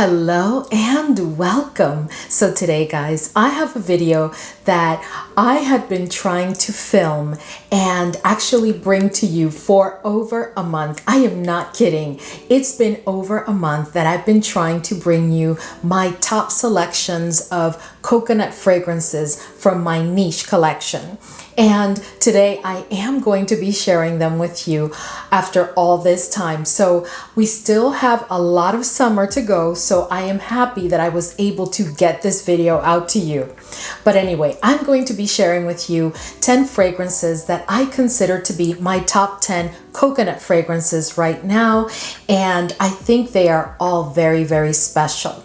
Hello and welcome. So today guys, I have a video that I had been trying to film and actually bring to you for over a month. I am not kidding. It's been over a month that I've been trying to bring you my top selections of coconut fragrances from my niche collection. And today I am going to be sharing them with you after all this time. So we still have a lot of summer to go. So I am happy that I was able to get this video out to you. But anyway, I'm going to be sharing with you 10 fragrances that I consider to be my top 10 coconut fragrances right now. And I think they are all very, very special.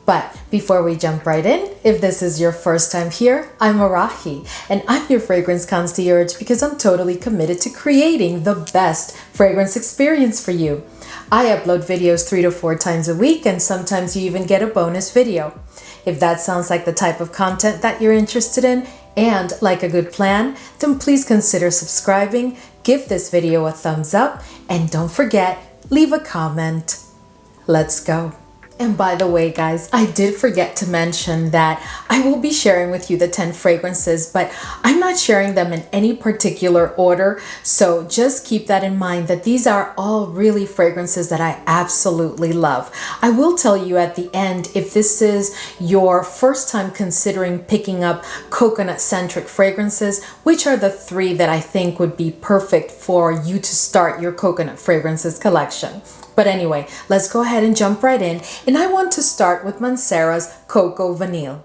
But before we jump right in, if this is your first time here, I'm Arahi, and I'm your fragrance concierge because I'm totally committed to creating the best fragrance experience for you. I upload videos 3 to 4 times a week, and sometimes you even get a bonus video. If that sounds like the type of content that you're interested in and like a good plan, then please consider subscribing, give this video a thumbs up, and don't forget, leave a comment. Let's go. And by the way, guys, I did forget to mention that I will be sharing with you the 10 fragrances, but I'm not sharing them in any particular order. So just keep that in mind that these are all really fragrances that I absolutely love. I will tell you at the end, if this is your first time considering picking up coconut-centric fragrances, which are the 3 that I think would be perfect for you to start your coconut fragrances collection. But anyway, let's go ahead and jump right in. And I want to start with MANCERA's Coco Vanille.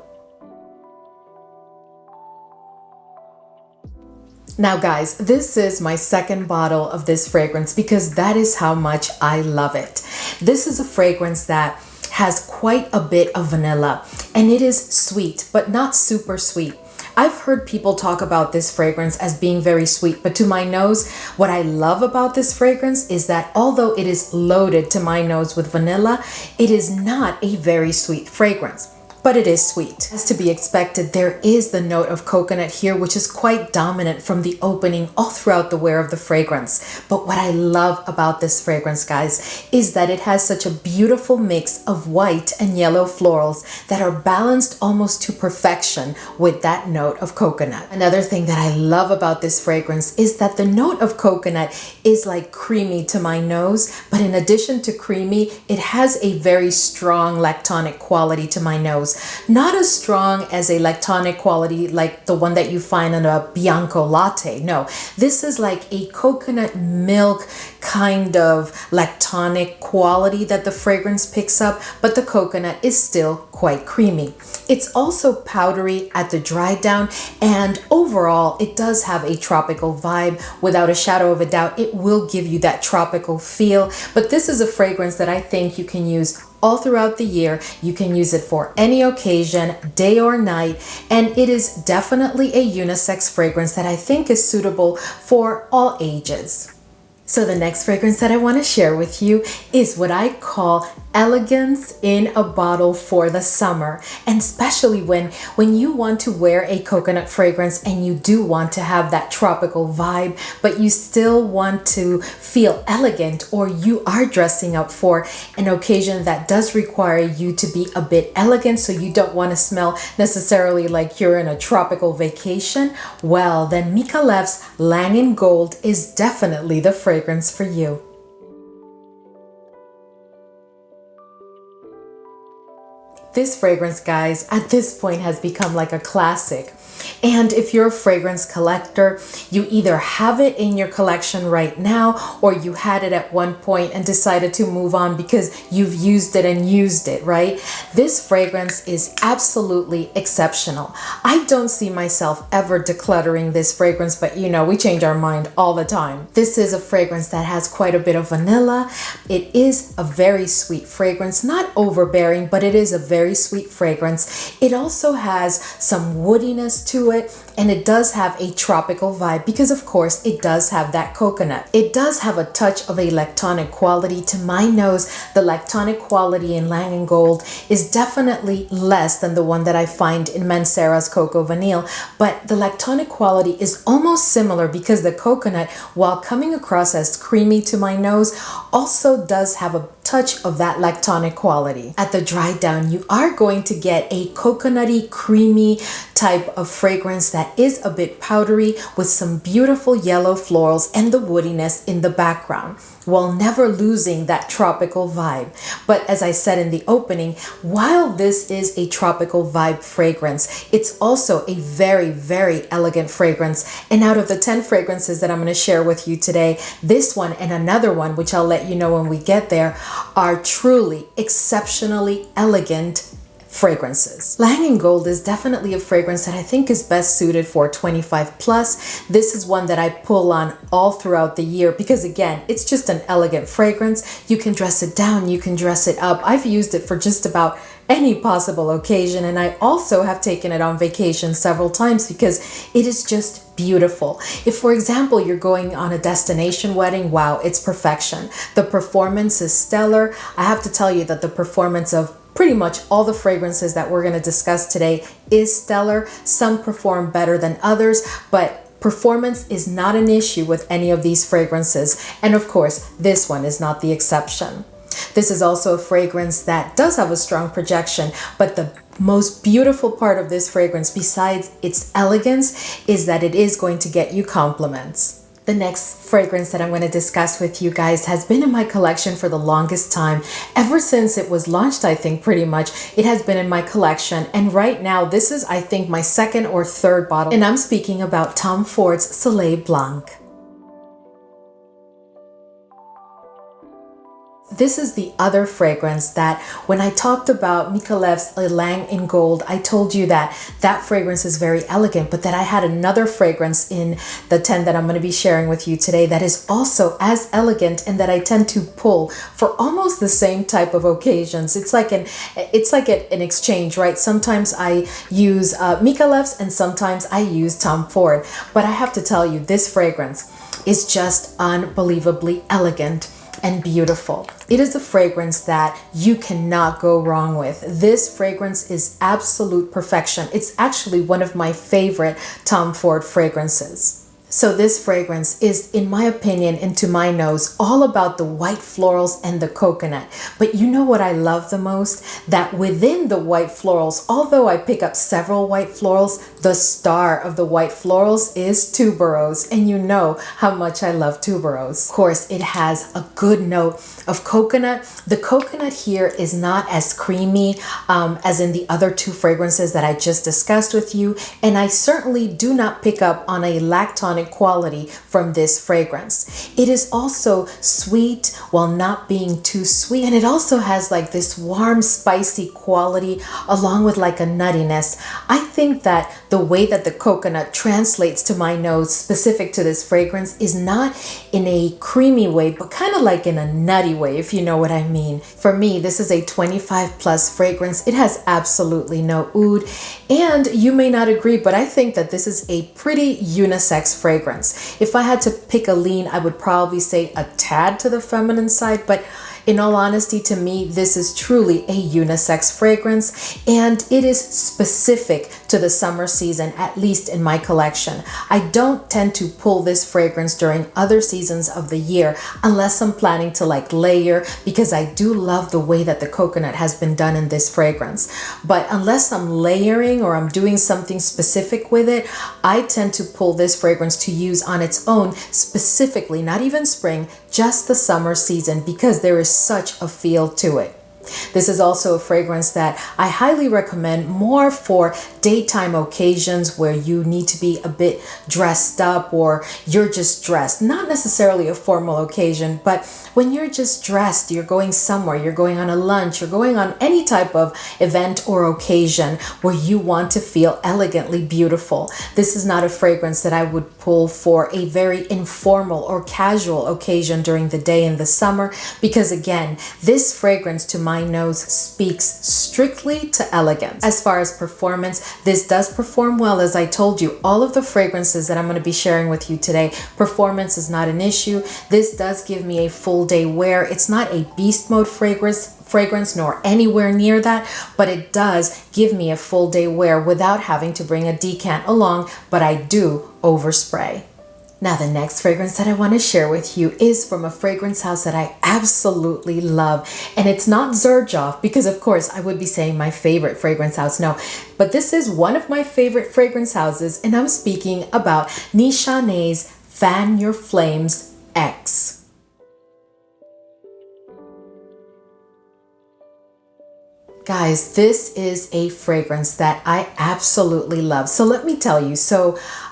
Now guys, this is my second bottle of this fragrance because that is how much I love it. This is a fragrance that has quite a bit of vanilla and it is sweet, but not super sweet. I've heard people talk about this fragrance as being very sweet, but to my nose, what I love about this fragrance is that although it is loaded to my nose with vanilla, it is not a very sweet fragrance. But it is sweet. As to be expected, there is the note of coconut here, which is quite dominant from the opening all throughout the wear of the fragrance. But what I love about this fragrance, guys, is that it has such a beautiful mix of white and yellow florals that are balanced almost to perfection with that note of coconut. Another thing that I love about this fragrance is that the note of coconut is like creamy to my nose, but in addition to creamy, it has a very strong lactonic quality to my nose. Not as strong as a lactonic quality like the one that you find in a Bianco latte. No, this is like a coconut milk kind of lactonic quality that the fragrance picks up, but the coconut is still quite creamy. It's also powdery at the dry down, and overall it does have a tropical vibe. Without a shadow of a doubt, it will give you that tropical feel, but this is a fragrance that I think you can use all throughout the year. You can use it for any occasion, day or night, and it is definitely a unisex fragrance that I think is suitable for all ages. So the next fragrance that I want to share with you is what I call elegance in a bottle for the summer, and especially when you want to wear a coconut fragrance and you do want to have that tropical vibe, but you still want to feel elegant, or you are dressing up for an occasion that does require you to be a bit elegant, so you don't want to smell necessarily like you're in a tropical vacation. Well, then MICALLEF's YLANG in Gold is definitely the fragrance for you. This fragrance, guys, at this point has become like a classic. And if you're a fragrance collector, you either have it in your collection right now, or you had it at one point and decided to move on because you've used it, right? This fragrance is absolutely exceptional. I don't see myself ever decluttering this fragrance, but you know, we change our mind all the time. This is a fragrance that has quite a bit of vanilla. It is a very sweet fragrance, not overbearing, but it is a very sweet fragrance. It also has some woodiness to it, and it does have a tropical vibe because of course it does have that coconut. It does have a touch of a lactonic quality. To my nose, the lactonic quality in Ylang Gold is definitely less than the one that I find in MANCERA's Coco Vanille, but the lactonic quality is almost similar because the coconut, while coming across as creamy to my nose, also does have a touch of that lactonic quality. At the dry down, you are going to get a coconutty, creamy type of fragrance that is a bit powdery with some beautiful yellow florals and the woodiness in the background, while never losing that tropical vibe. But as I said in the opening, while this is a tropical vibe fragrance, it's also a very, very elegant fragrance. And out of the 10 fragrances that I'm going to share with you today, this one and another one, which I'll let you know when we get there, are truly exceptionally elegant fragrances. Ylang Gold is definitely a fragrance that I think is best suited for 25 plus. This is one that I pull on all throughout the year because again, it's just an elegant fragrance. You can dress it down, you can dress it up. I've used it for just about any possible occasion, and I also have taken it on vacation several times because it is just beautiful. If, for example, you're going on a destination wedding, wow, it's perfection. The performance is stellar. I have to tell you that the performance of pretty much all the fragrances that we're going to discuss today is stellar. Some perform better than others, but performance is not an issue with any of these fragrances. And of course, this one is not the exception. This is also a fragrance that does have a strong projection, but the most beautiful part of this fragrance, besides its elegance, is that it is going to get you compliments. The next fragrance that I'm going to discuss with you guys has been in my collection for the longest time. Ever since it was launched, I think pretty much, it has been in my collection. And right now, this is, I think, my second or third bottle. And I'm speaking about Tom Ford's Soleil Blanc. This is the other fragrance that when I talked about MICALLEF's YLANG Gold, I told you that that fragrance is very elegant, but that I had another fragrance in the 10 that I'm going to be sharing with you today that is also as elegant and that I tend to pull for almost the same type of occasions. It's like an exchange, right? Sometimes I use MICALLEF's and sometimes I use Tom Ford. But I have to tell you, this fragrance is just unbelievably elegant and beautiful. It is a fragrance that you cannot go wrong with. This fragrance is absolute perfection. It's actually one of my favorite Tom Ford fragrances. So this fragrance is, in my opinion and to my nose, all about the white florals and the coconut. But you know what I love the most? That within the white florals, although I pick up several white florals, the star of the white florals is tuberose. And you know how much I love tuberose. Of course, it has a good note of coconut. The coconut here is not as creamy as in the other two fragrances that I just discussed with you. And I certainly do not pick up on a lactonic quality from this fragrance. It is also sweet while not being too sweet, and it also has like this warm spicy quality along with like a nuttiness. I think that the way that the coconut translates to my nose specific to this fragrance is not in a creamy way, but kind of like in a nutty way, if you know what I mean. For me, this is a 25 plus fragrance. It has absolutely no oud, and you may not agree, but I think that this is a pretty unisex fragrance. If I had to pick a lean, I would probably say a tad to the feminine side, but in all honesty, to me, this is truly a unisex fragrance, and it is specific to the summer season, at least in my collection. I don't tend to pull this fragrance during other seasons of the year unless I'm planning to like layer, because I do love the way that the coconut has been done in this fragrance. But unless I'm layering or I'm doing something specific with it, I tend to pull this fragrance to use on its own, specifically, not even spring, just the summer season, because there is such a feel to it. This is also a fragrance that I highly recommend more for daytime occasions where you need to be a bit dressed up or you're just dressed. Not necessarily a formal occasion, but when you're just dressed, you're going somewhere, you're going on a lunch, you're going on any type of event or occasion where you want to feel elegantly beautiful. This is not a fragrance that I would pull for a very informal or casual occasion during the day in the summer, because again, this fragrance, to my my nose speaks strictly to elegance. As far as performance, this does perform well. As I told you, all of the fragrances that I'm going to be sharing with you today, performance is not an issue. This does give me a full day wear. It's not a beast mode fragrance nor anywhere near that, but it does give me a full day wear without having to bring a decant along, but I do overspray. Now, the next fragrance that I want to share with you is from a fragrance house that I absolutely love. And it's not Xerjoff, because of course I would be saying my favorite fragrance house. No, but this is one of my favorite fragrance houses, and I'm speaking about NISHANE's Fan Your Flames X. Guys, this is a fragrance that I absolutely love. So let me tell you,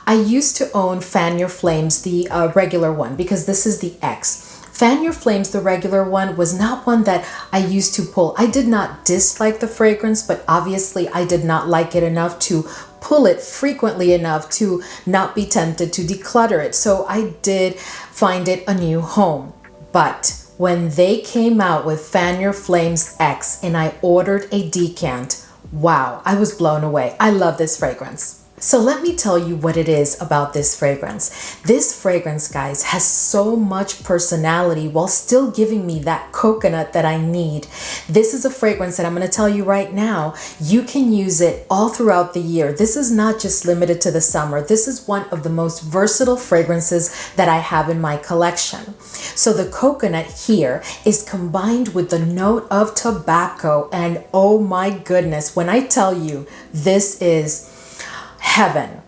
I used to own Fan Your Flames, the regular one, because this is the X. Fan Your Flames, the regular one, was not one that I used to pull. I did not dislike the fragrance, but obviously I did not like it enough to pull it frequently enough to not be tempted to declutter it. So I did find it a new home. But when they came out with Fan Your Flames X and I ordered a decant, wow, I was blown away. I love this fragrance. So let me tell you what it is about this fragrance. This fragrance, guys, has so much personality while still giving me that coconut that I need. This is a fragrance that I'm going to tell you right now, you can use it all throughout the year. This is not just limited to the summer. This is one of the most versatile fragrances that I have in my collection. So the coconut here is combined with the note of tobacco, and oh my goodness, when I tell you, this is heaven,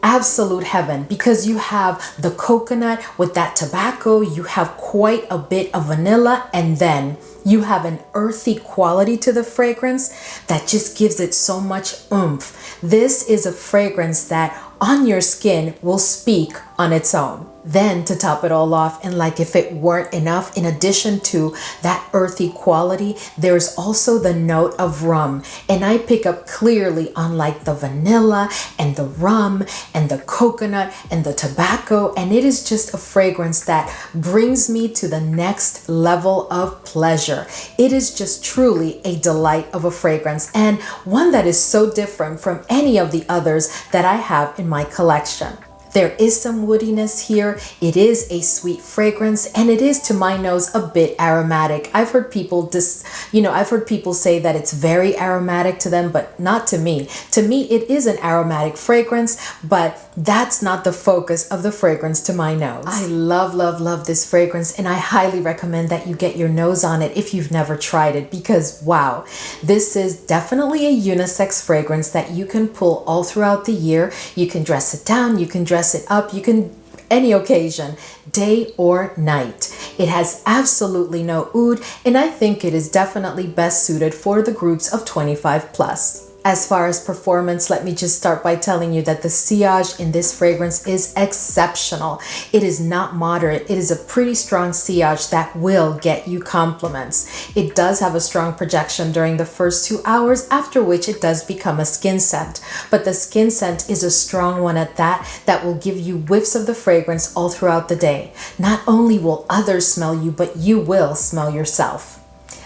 absolute heaven, because you have the coconut with that tobacco, you have quite a bit of vanilla, and then you have an earthy quality to the fragrance that just gives it so much oomph. This is a fragrance that on your skin will speak on its own. Then to top it all off, and like if it weren't enough, in addition to that earthy quality, there's also the note of rum. And I pick up clearly on like the vanilla and the rum and the coconut and the tobacco. And it is just a fragrance that brings me to the next level of pleasure. It is just truly a delight of a fragrance, and one that is so different from any of the others that I have in my collection. There is some woodiness here. It is a sweet fragrance, and it is, to my nose, a bit aromatic. I've heard people say that it's very aromatic to them, but not to me. To me, it is an aromatic fragrance, but that's not the focus of the fragrance to my nose. I love, love, love this fragrance, and I highly recommend that you get your nose on it if you've never tried it, because wow, this is definitely a unisex fragrance that you can pull all throughout the year. You can dress it down, you can dress it up, you can any occasion, day or night. It has absolutely no oud, and I think it is definitely best suited for the groups of 25 plus. As far as performance, let me just start by telling you that the sillage in this fragrance is exceptional. It is not moderate. It is a pretty strong sillage that will get you compliments. It does have a strong projection during the first 2 hours, after which it does become a skin scent. But the skin scent is a strong one at that will give you whiffs of the fragrance all throughout the day. Not only will others smell you, but you will smell yourself.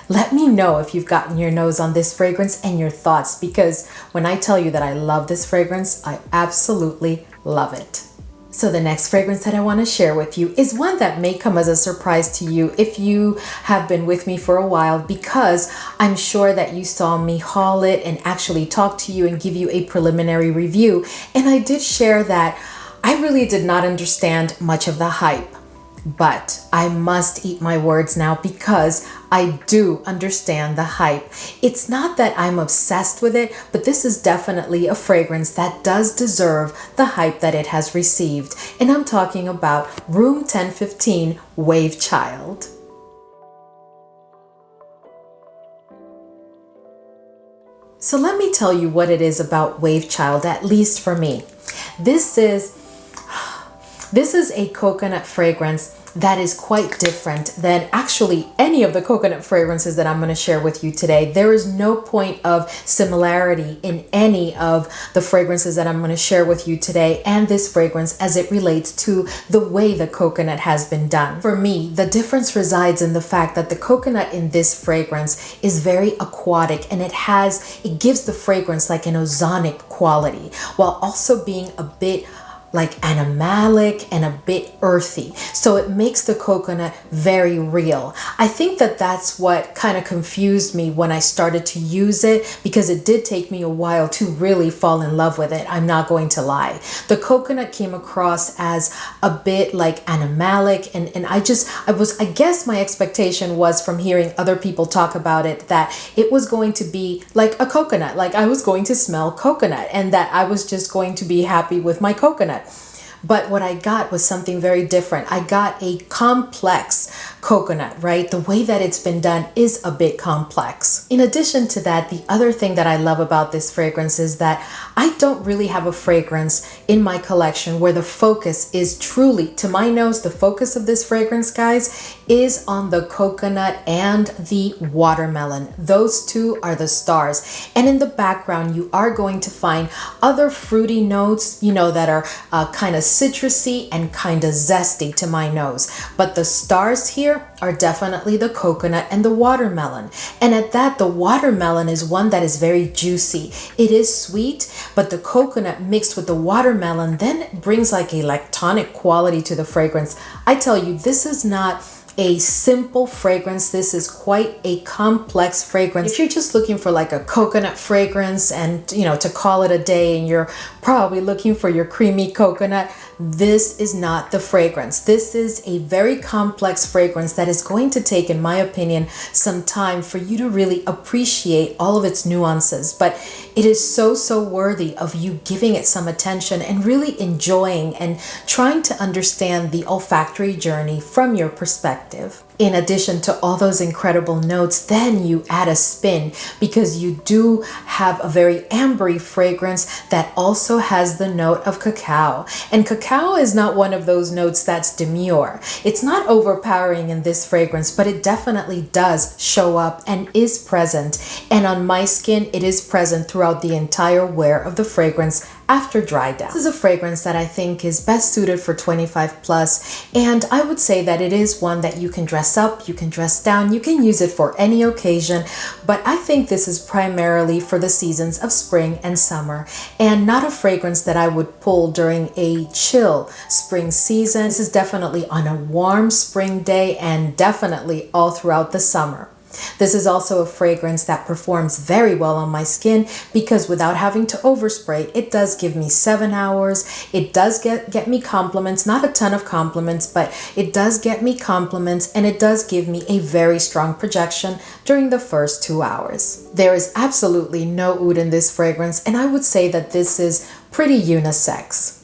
Let me know if you've gotten your nose on this fragrance and your thoughts, because when I tell you that I love this fragrance, I absolutely love it. So the next fragrance that I want to share with you is one that may come as a surprise to you if you have been with me for a while, because I'm sure that you saw me haul it and actually talk to you and give you a preliminary review. And I did share that I really did not understand much of the hype. But I must eat my words now, because I do understand the hype. It's not that I'm obsessed with it, but this is definitely a fragrance that does deserve the hype that it has received. And I'm talking about Room 1015 WAVECHILD. So let me tell you what it is about WAVECHILD, at least for me. This is a coconut fragrance that is quite different than actually any of the coconut fragrances that I'm going to share with you today. There is no point of similarity in any of the fragrances that I'm going to share with you today and this fragrance as it relates to the way the coconut has been done. For me, the difference resides in the fact that the coconut in this fragrance is very aquatic, and it gives the fragrance like an ozonic quality while also being a bit like animalic and a bit earthy. So it makes the coconut very real. I think that that's what kind of confused me when I started to use it, because it did take me a while to really fall in love with it. I'm not going to lie. The coconut came across as a bit like animalic, and I guess my expectation was, from hearing other people talk about it, that it was going to be like a coconut, like I was going to smell coconut and that I was just going to be happy with my coconut. But what I got was something very different. I got a complex coconut, right? The way that it's been done is a bit complex. In addition to that, the other thing that I love about this fragrance is that I don't really have a fragrance in my collection where the focus is truly, to my nose, the focus of this fragrance, guys, is on the coconut and the watermelon. Those two are the stars. And in the background, you are going to find other fruity notes, that are kind of citrusy and kind of zesty to my nose. But the stars here are definitely the coconut and the watermelon. And at that, the watermelon is one that is very juicy. It is sweet, but the coconut mixed with the watermelon then brings like a lactonic quality to the fragrance. I tell you, this is not a simple fragrance. This is quite a complex fragrance. If you're just looking for like a coconut fragrance and to call it a day, and you're probably looking for your creamy coconut, this is not the fragrance. This is a very complex fragrance that is going to take, in my opinion, some time for you to really appreciate all of its nuances. But it is so worthy of you giving it some attention and really enjoying and trying to understand the olfactory journey from your perspective. In addition to all those incredible notes, then you add a spin, because you do have a very ambery fragrance that also has the note of cacao. And cacao is not one of those notes that's demure. It's not overpowering in this fragrance, but it definitely does show up and is present. And on my skin, it is present throughout the entire wear of the fragrance after dry down. This is a fragrance that I think is best suited for 25 plus, and I would say that it is one that you can dress up, you can dress down, you can use it for any occasion, but I think this is primarily for the seasons of spring and summer, and not a fragrance that I would pull during a chill spring season. This is definitely on a warm spring day and definitely all throughout the summer. This is also a fragrance that performs very well on my skin, because without having to overspray, it does give me 7 hours. It does get me compliments, not a ton of compliments, but it does get me compliments, and it does give me a very strong projection during the first 2 hours. There is absolutely no oud in this fragrance, and I would say that this is pretty unisex.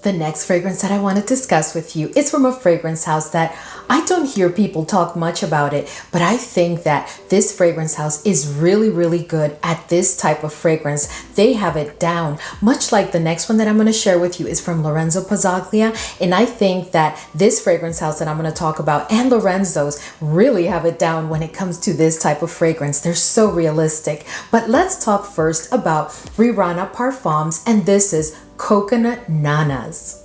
The next fragrance that I want to discuss with you is from a fragrance house that I don't hear people talk much about it, but I think that this fragrance house is really good at this type of fragrance. They have it down, much like the next one that I'm going to share with you is from Lorenzo Pazzaglia. And I think that this fragrance house that I'm going to talk about and Lorenzo's really have it down when it comes to this type of fragrance. They're so realistic. But let's talk first about RIRANA Perfumes, and this is Coconut Nanas.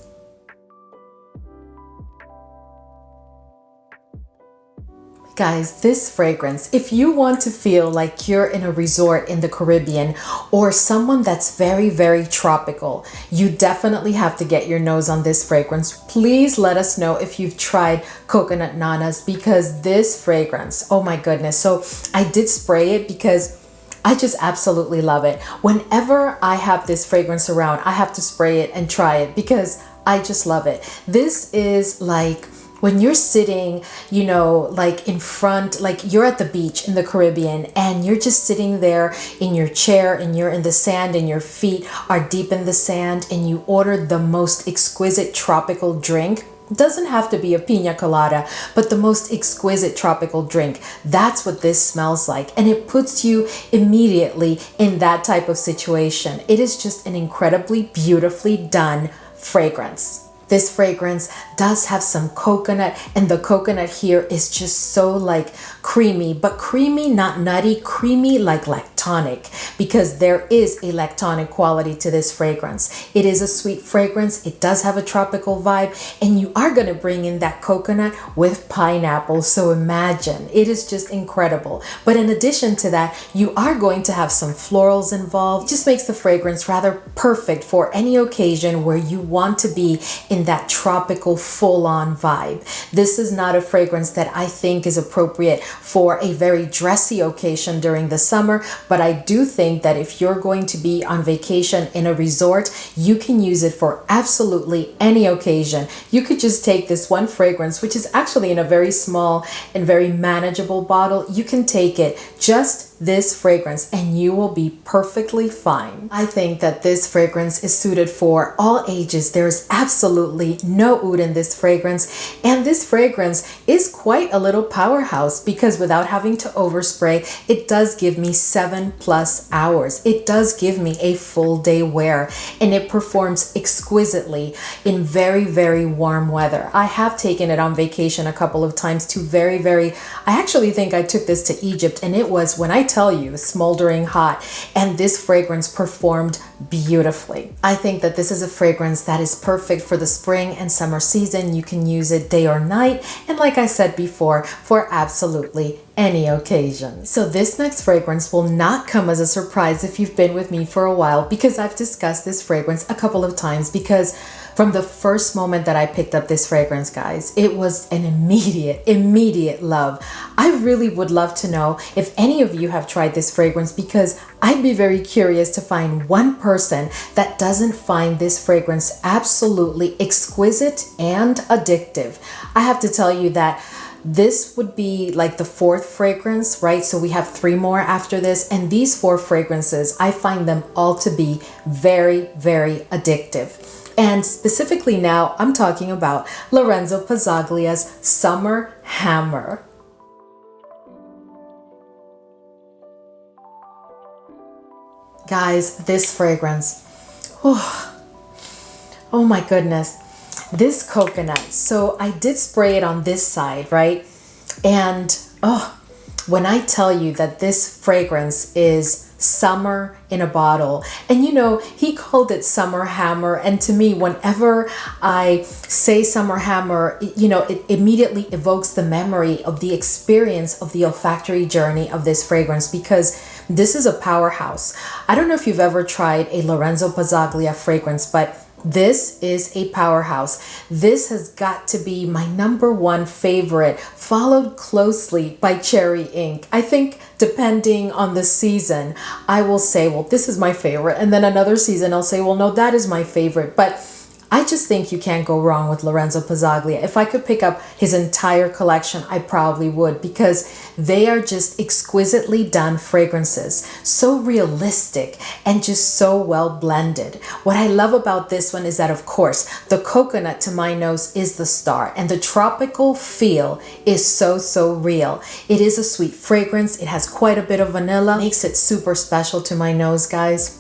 Guys, this fragrance, if you want to feel like you're in a resort in the Caribbean or someone that's very tropical, you definitely have to get your nose on this fragrance. Please let us know if you've tried Coconut Nanas, because this fragrance, oh my goodness. So I did spray it because I just absolutely love it. Whenever I have this fragrance around, I have to spray it and try it because I just love it. This is like when you're sitting, like in front, like you're at the beach in the Caribbean and you're just sitting there in your chair and you're in the sand and your feet are deep in the sand and you ordered the most exquisite tropical drink. It doesn't have to be a pina colada, but the most exquisite tropical drink. That's what this smells like. And it puts you immediately in that type of situation. It is just an incredibly beautifully done fragrance. This fragrance does have some coconut, and the coconut here is just so like creamy, but creamy, not nutty, creamy like lactonic, because there is a lactonic quality to this fragrance. It is a sweet fragrance. It does have a tropical vibe, and you are going to bring in that coconut with pineapple. So imagine, it is just incredible. But in addition to that, you are going to have some florals involved. It just makes the fragrance rather perfect for any occasion where you want to be in that tropical full-on vibe. This is not a fragrance that I think is appropriate for a very dressy occasion during the summer, but I do think that if you're going to be on vacation in a resort, you can use it for absolutely any occasion. You could just take this one fragrance, which is actually in a very small and very manageable bottle. You can take it, just this fragrance, and you will be perfectly fine. I think that this fragrance is suited for all ages. There's absolutely no oud in this fragrance, and this fragrance is quite a little powerhouse because without having to overspray, it does give me 7+ hours. It does give me a full day wear, and it performs exquisitely in very, very warm weather. I have taken it on vacation a couple of times to I actually think I took this to Egypt, and it was, when I tell you, smoldering hot, and this fragrance performed beautifully. I think that this is a fragrance that is perfect for the spring and summer season. You can use it day or night, and like I said before, for absolutely any occasion. So this next fragrance will not come as a surprise if you've been with me for a while, because I've discussed this fragrance a couple of times, because from the first moment that I picked up this fragrance, guys, it was an immediate love. I really would love to know if any of you have tried this fragrance, because I'd be very curious to find one person that doesn't find this fragrance absolutely exquisite and addictive. I have to tell you that this would be like the 4th fragrance, right? So we have 3 more after this, and these 4 fragrances, I find them all to be very, very addictive. And specifically now, I'm talking about Lorenzo Pazzaglia's Summer Hammer. Guys, this fragrance, oh my goodness, this coconut. So I did spray it on this side, right? And when I tell you that this fragrance is summer in a bottle, and you know, he called it Summer Hammer, and to me, whenever I say Summer Hammer, you know, it immediately evokes the memory of the experience of the olfactory journey of this fragrance, because this is a powerhouse. I don't know if you've ever tried a Lorenzo Pazzaglia fragrance, but this is a powerhouse. This has got to be my #1 favorite, followed closely by Cherry Ink. I think depending on the season, I will say, well, this is my favorite. And then another season, I'll say, well, no, that is my favorite. But I just think you can't go wrong with Lorenzo Pazzaglia. If I could pick up his entire collection, I probably would, because they are just exquisitely done fragrances, so realistic and just so well blended. What I love about this one is that, of course, the coconut to my nose is the star, and the tropical feel is so real. It is a sweet fragrance. It has quite a bit of vanilla. What makes it super special to my nose, guys,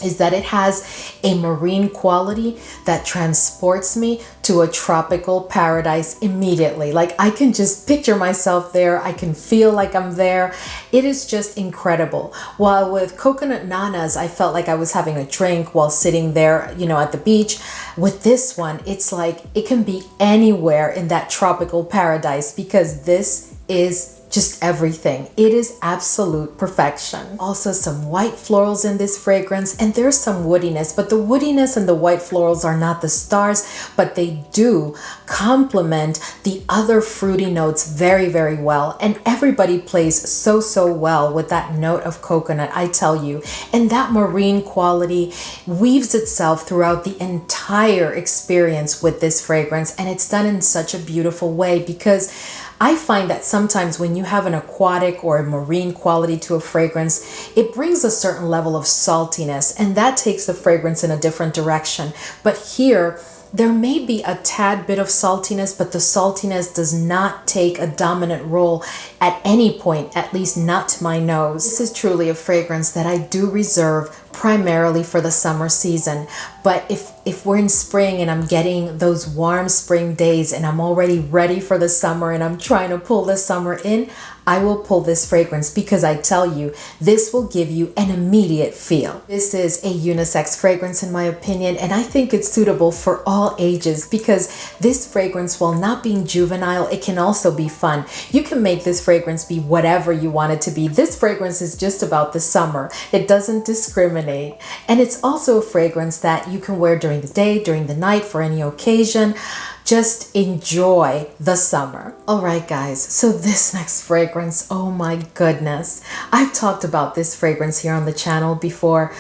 is that it has a marine quality that transports me to a tropical paradise immediately. Like, I can just picture myself there. I can feel like I'm there. It is just incredible. While with Coconut Nanas, I felt like I was having a drink while sitting there, you know, at the beach. With this one, it's like it can be anywhere in that tropical paradise, because this is just everything. It is absolute perfection. Also some white florals in this fragrance, and there's some woodiness, but the woodiness and the white florals are not the stars, but they do complement the other fruity notes very well. And everybody plays so well with that note of coconut, I tell you. And that marine quality weaves itself throughout the entire experience with this fragrance, and it's done in such a beautiful way, because I find that sometimes when you have an aquatic or a marine quality to a fragrance, it brings a certain level of saltiness, and that takes the fragrance in a different direction. But here, there may be a tad bit of saltiness, but the saltiness does not take a dominant role at any point, at least not to my nose. This is truly a fragrance that I do reserve primarily for the summer season. But if we're in spring and I'm getting those warm spring days and I'm already ready for the summer and I'm trying to pull the summer in, I will pull this fragrance because I tell you, this will give you an immediate feel. This is a unisex fragrance in my opinion, and I think it's suitable for all ages because this fragrance, while not being juvenile, it can also be fun. You can make this fragrance be whatever you want it to be. This fragrance is just about the summer. It doesn't discriminate. And it's also a fragrance that you can wear during the day, during the night, for any occasion. Just enjoy the summer. All right, guys, so this next fragrance, oh my goodness. I've talked about this fragrance here on the channel before,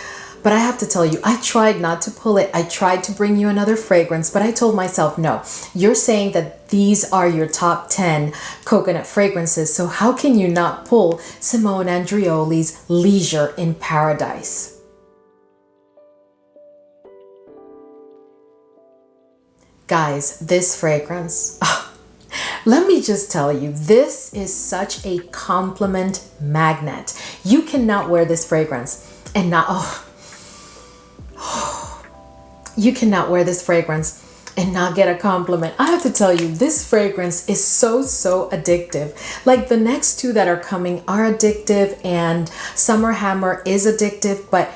but I have to tell you, I tried not to pull it. I tried to bring you another fragrance, but I told myself, no, you're saying that these are your top 10 coconut fragrances, so how can you not pull Simone Andreoli's Leisure in Paradise? Guys, this fragrance, let me just tell you, this is such a compliment magnet. You cannot wear this fragrance and not, you cannot wear this fragrance and not get a compliment. I have to tell you, this fragrance is so addictive. Like the next two that are coming are addictive and Summer Hammer is addictive, but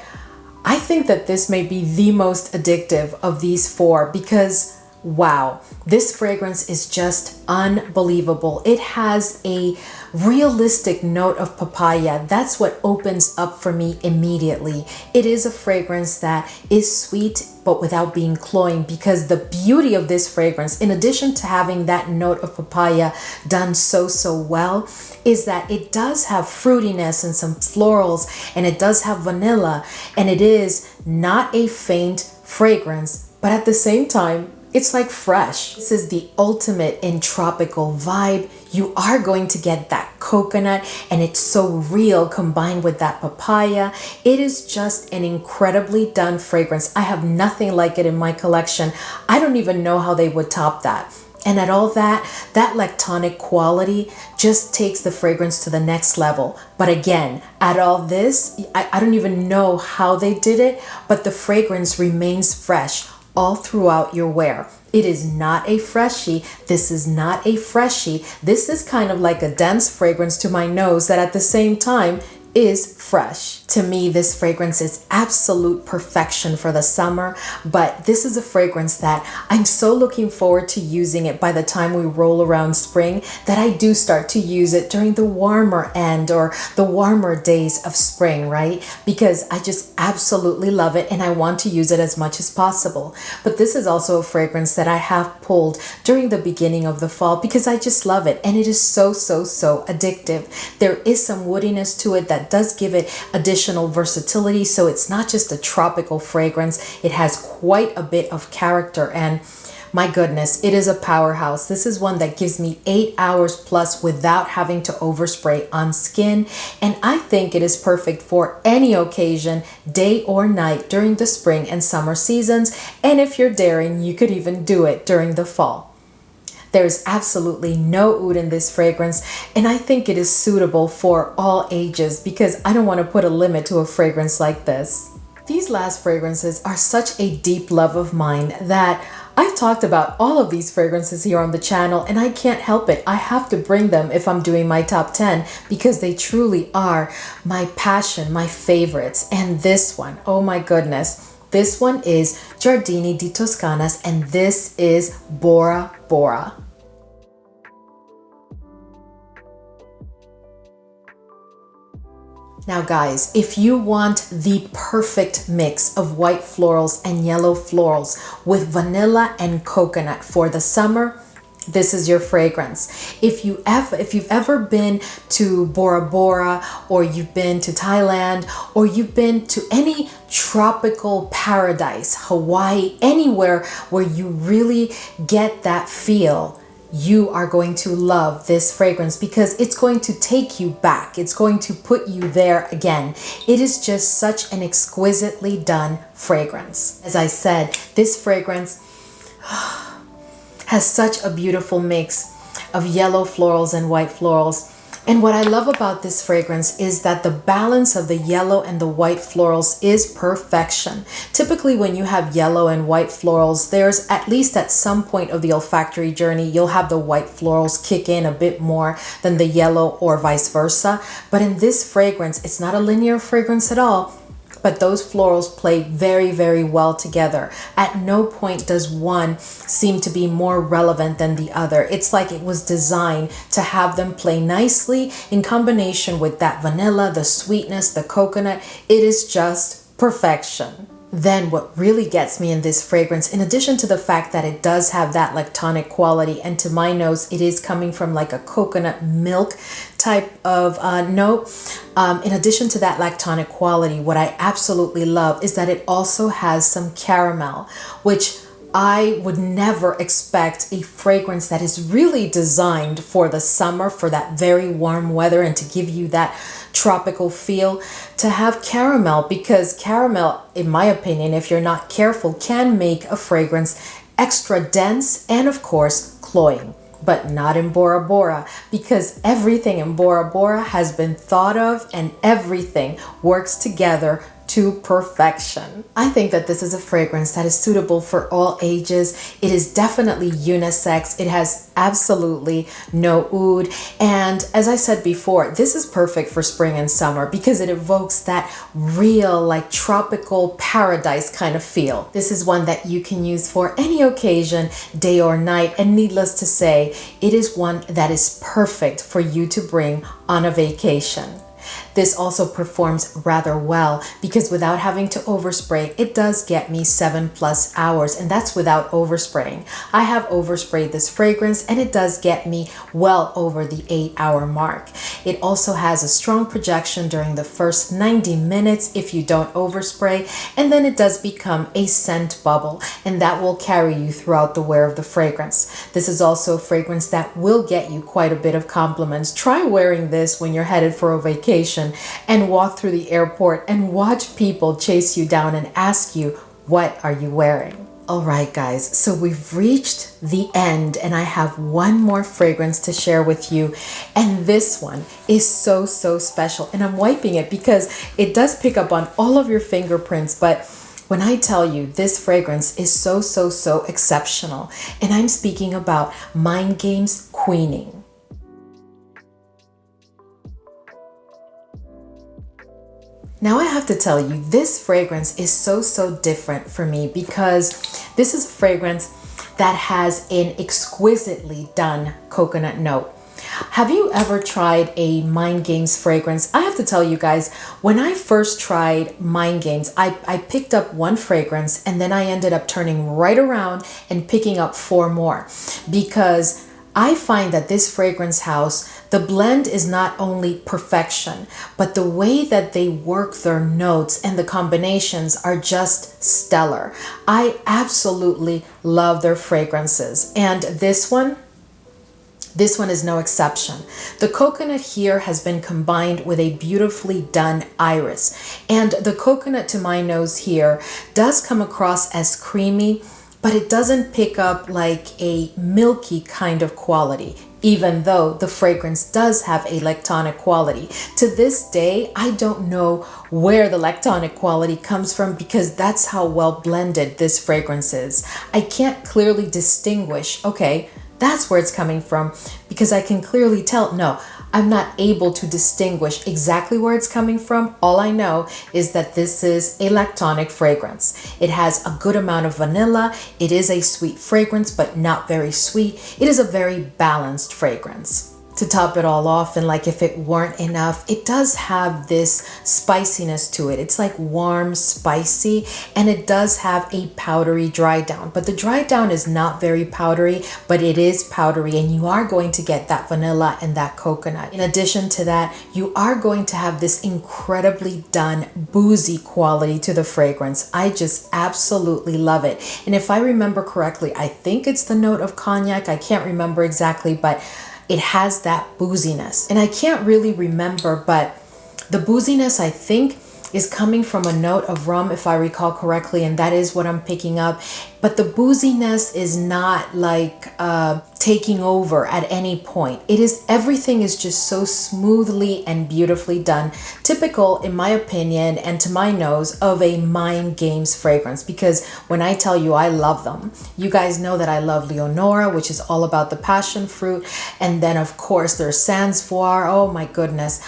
I think that this may be the most addictive of these four because wow, this fragrance is just unbelievable. It has a realistic note of papaya. That's what opens up for me immediately. It is a fragrance that is sweet but without being cloying, because the beauty of this fragrance, in addition to having that note of papaya done so well, is that it does have fruitiness and some florals, and it does have vanilla, and it is not a faint fragrance, but at the same time, it's like fresh. This is the ultimate in tropical vibe. You are going to get that coconut, and it's so real combined with that papaya. It is just an incredibly done fragrance. I have nothing like it in my collection. I don't even know how they would top that. And at all that lactonic quality just takes the fragrance to the next level. But again, at all this, I don't even know how they did it, but the fragrance remains fresh all throughout your wear. It is not a freshie. This is not a freshie. This is kind of like a dense fragrance to my nose that at the same time is fresh. To me, this fragrance is absolute perfection for the summer, but this is a fragrance that I'm so looking forward to using it by the time we roll around spring, that I do start to use it during the warmer end or the warmer days of spring, right? Because I just absolutely love it and I want to use it as much as possible. But this is also a fragrance that I have pulled during the beginning of the fall because I just love it, and it is so addictive. There is some woodiness to it that does give it additional versatility, so it's not just a tropical fragrance. It has quite a bit of character, and my goodness, it is a powerhouse. This is one that gives me 8 hours plus without having to overspray on skin, and I think it is perfect for any occasion, day or night, during the spring and summer seasons, and if you're daring, you could even do it during the fall. There's absolutely no oud in this fragrance, and I think it is suitable for all ages because I don't want to put a limit to a fragrance like this. These last fragrances are such a deep love of mine that I've talked about all of these fragrances here on the channel, and I can't help it. I have to bring them if I'm doing my top 10 because they truly are my passion, my favorites. And this one, oh my goodness. This one is Giardini di Toscanas, and this is Bora Bora. Now guys, if you want the perfect mix of white florals and yellow florals with vanilla and coconut for the summer, this is your fragrance. If you've ever been to Bora Bora, or you've been to Thailand, or you've been to any tropical paradise, Hawaii, anywhere where you really get that feel, you are going to love this fragrance because it's going to take you back. It's going to put you there again. It is just such an exquisitely done fragrance. As I said, this fragrance has such a beautiful mix of yellow florals and white florals. And what I love about this fragrance is that the balance of the yellow and the white florals is perfection. Typically, when you have yellow and white florals, there's at least at some point of the olfactory journey, you'll have the white florals kick in a bit more than the yellow or vice versa. But in this fragrance, it's not a linear fragrance at all. But those florals play very, very well together. At no point does one seem to be more relevant than the other. It's like it was designed to have them play nicely in combination with that vanilla, the sweetness, the coconut. It is just perfection. Then what really gets me in this fragrance, in addition to the fact that it does have that lactonic quality, and to my nose, it is coming from like a coconut milk type of note. In addition to that lactonic quality, what I absolutely love is that it also has some caramel, which I would never expect a fragrance that is really designed for the summer, for that very warm weather, and to give you that tropical feel, to have caramel, because caramel, in my opinion, if you're not careful, can make a fragrance extra dense and of course cloying. But not in Bora Bora, because everything in Bora Bora has been thought of and everything works together to perfection. I think that this is a fragrance that is suitable for all ages. It is definitely unisex. It has absolutely no oud. And as I said before, this is perfect for spring and summer because it evokes that real, like tropical paradise kind of feel. This is one that you can use for any occasion, day or night. And needless to say, it is one that is perfect for you to bring on a vacation. This also performs rather well because without having to overspray, it does get me 7+ hours, and that's without overspraying. I have oversprayed this fragrance and it does get me well over the 8-hour mark. It also has a strong projection during the first 90 minutes if you don't overspray, and then it does become a scent bubble, and that will carry you throughout the wear of the fragrance. This is also a fragrance that will get you quite a bit of compliments. Try wearing this when you're headed for a vacation and walk through the airport and watch people chase you down and ask you, what are you wearing? All right, guys, so we've reached the end and I have one more fragrance to share with you. And this one is so special, and I'm wiping it because it does pick up on all of your fingerprints. But when I tell you this fragrance is so exceptional, and I'm speaking about Mind Games Queening. Now I have to tell you, this fragrance is so different for me because this is a fragrance that has an exquisitely done coconut note. Have you ever tried a Mind Games fragrance? I have to tell you guys, when I first tried Mind Games, I picked up one fragrance and then I ended up turning right around and picking up 4 more because I find that this fragrance house, the blend is not only perfection, but the way that they work their notes and the combinations are just stellar. I absolutely love their fragrances. And this one is no exception. The coconut here has been combined with a beautifully done iris. And the coconut to my nose here does come across as creamy, but it doesn't pick up like a milky kind of quality, even though the fragrance does have a lactonic quality. To this day, I don't know where the lactonic quality comes from because that's how well blended this fragrance is. I can't clearly distinguish, okay, that's where it's coming from, because I can clearly tell, no, I'm not able to distinguish exactly where it's coming from. All I know is that this is a lactonic fragrance. It has a good amount of vanilla. It is a sweet fragrance, but not very sweet. It is a very balanced fragrance. To top it all off, and like if it weren't enough, it does have this spiciness to it. It's like warm, spicy, and it does have a powdery dry down. But the dry down is not very powdery, but it is powdery, and you are going to get that vanilla and that coconut. In addition to that, you are going to have this incredibly done boozy quality to the fragrance. I just absolutely love it. And if I remember correctly, I think it's the note of cognac. I can't remember exactly, but it has that booziness. And I can't really remember, but the booziness, I think, is coming from a note of rum, if I recall correctly, and that is what I'm picking up. But the booziness is not like taking over at any point. Everything is just so smoothly and beautifully done. Typical, in my opinion, and to my nose, of a Mind Games fragrance. Because when I tell you I love them, you guys know that I love Leonora, which is all about the passion fruit. And then of course there's Sansoir. Oh my goodness.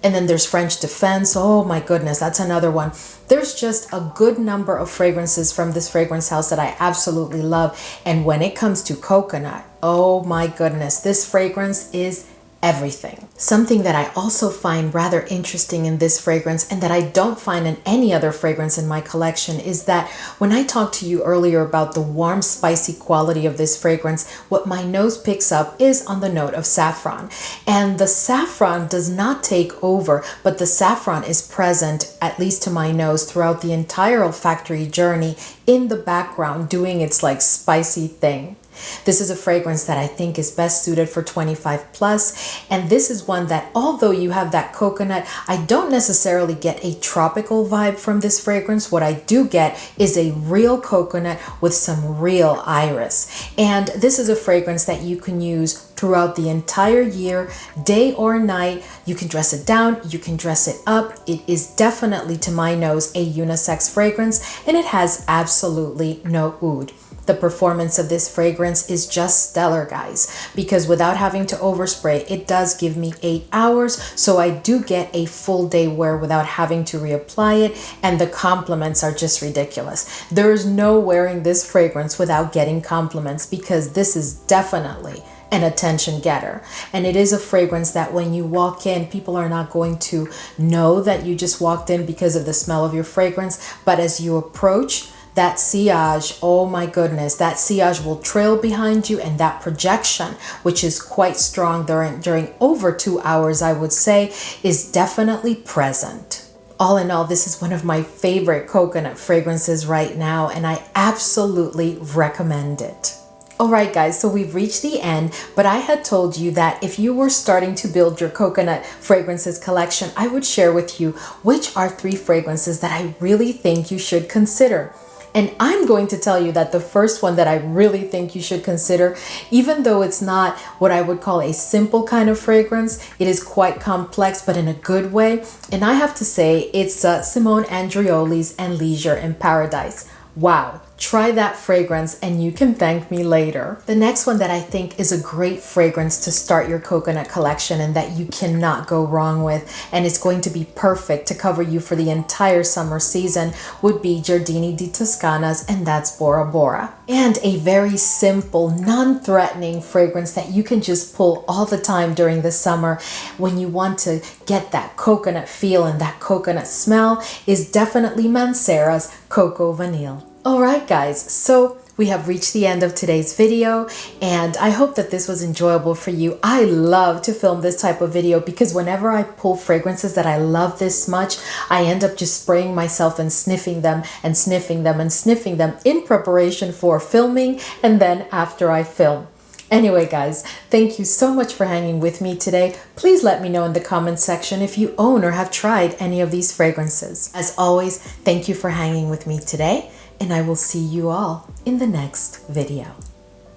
And then there's French Defense. Oh my goodness, that's another one. There's just a good number of fragrances from this fragrance house that I absolutely love. And when it comes to coconut, oh my goodness, this fragrance is everything. Something that I also find rather interesting in this fragrance, and that I don't find in any other fragrance in my collection, is that when I talked to you earlier about the warm, spicy quality of this fragrance, what my nose picks up is on the note of saffron. And the saffron does not take over, but the saffron is present, at least to my nose, throughout the entire olfactory journey in the background, doing its like spicy thing. This is a fragrance that I think is best suited for 25 plus. And this is one that, although you have that coconut, I don't necessarily get a tropical vibe from this fragrance. What I do get is a real coconut with some real iris. And this is a fragrance that you can use throughout the entire year, day or night. You can dress it down, you can dress it up. It is definitely, to my nose, a unisex fragrance, and it has absolutely no oud. The performance of this fragrance is just stellar, guys, because without having to overspray, it does give me 8 hours. So I do get a full day wear without having to reapply it. And the compliments are just ridiculous. There is no wearing this fragrance without getting compliments, because this is definitely an attention getter. And it is a fragrance that when you walk in, people are not going to know that you just walked in because of the smell of your fragrance. But as you approach, that sillage, oh my goodness, that sillage will trail behind you, and that projection, which is quite strong during over 2 hours, I would say, is definitely present. All in all, this is one of my favorite coconut fragrances right now, and I absolutely recommend it. Alright guys, so we've reached the end, but I had told you that if you were starting to build your coconut fragrances collection, I would share with you which are 3 fragrances that I really think you should consider. And I'm going to tell you that the first one that I really think you should consider, even though it's not what I would call a simple kind of fragrance, it is quite complex, but in a good way. And I have to say, it's Simone Andreoli's And Leisure in Paradise. Wow, try that fragrance and you can thank me later. The next one that I think is a great fragrance to start your coconut collection and that you cannot go wrong with, and it's going to be perfect to cover you for the entire summer season, would be Giardini di Toscana's, and that's Bora Bora. And a very simple, non-threatening fragrance that you can just pull all the time during the summer when you want to get that coconut feel and that coconut smell is definitely MANCERA's Coco Vanille. Alright guys, so we have reached the end of today's video, and I hope that this was enjoyable for you. I love to film this type of video because whenever I pull fragrances that I love this much, I end up just spraying myself and sniffing them and sniffing them and sniffing them in preparation for filming and then after I film. Anyway guys, thank you so much for hanging with me today. Please let me know in the comments section if you own or have tried any of these fragrances. As always, thank you for hanging with me today, and I will see you all in the next video.